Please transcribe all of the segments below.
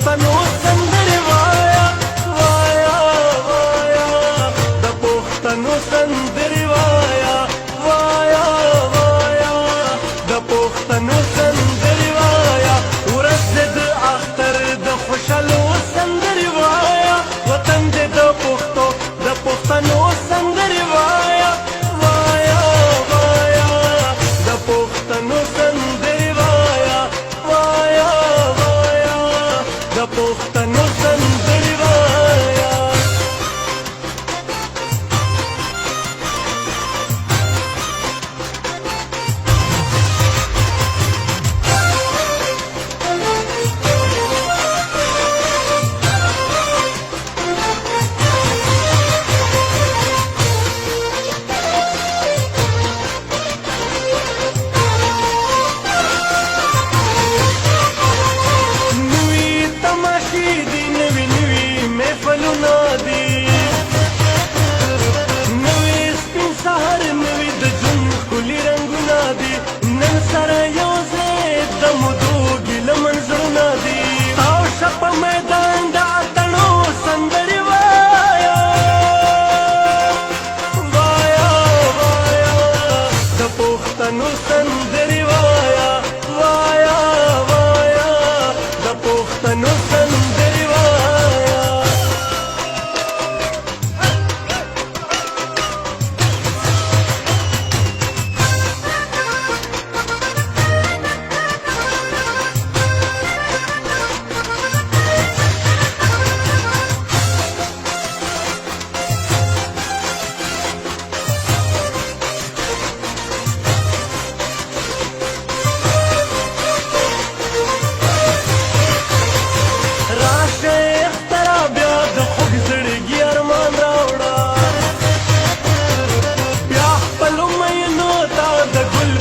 پښتنو سندرې وایا وایا وایا د پښتنو سندرې وایا وایا وایا د پښتنو سندرې وایا ورځ د اختر د خوشالو سندرې وایا وطن دې د پښتو د پښتنو سندرې وایا وایا وایا د پښتنو سندرې وایا وایا وایا د پښتنو سندرې وایا پښتنو سندرې وایا وایا وایا د پښتنو سندرې وایا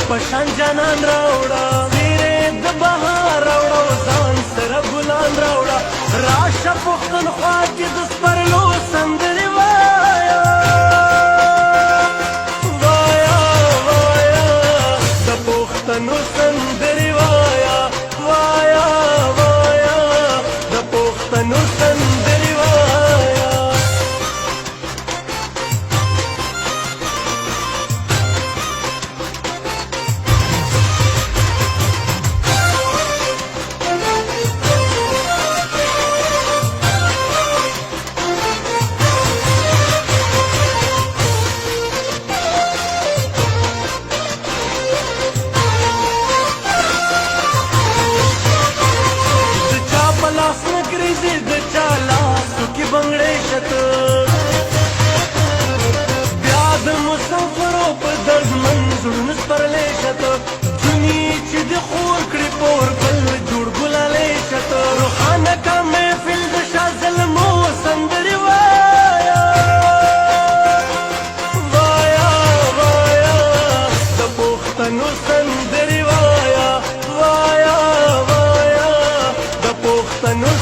پشان جانان راوړه زیرې د بهار راوړه ځان سره ګلان راوړه راشه پښتونخوا کې د سپرلو سندرې وایا وایا وایا د پښتنو سندرې وایا وایا وایا د پښتنو سندرې وایا بیا د مسافرو په دردمن زړونه سپرلی شته ځینې چې د خور کړي پور بل جوړ ګلالی شته روښانه کا محفل د شاه زلمو سندرې وایا وایا وایا د پښتنو سندرې وایا وایا وایا د پښتنو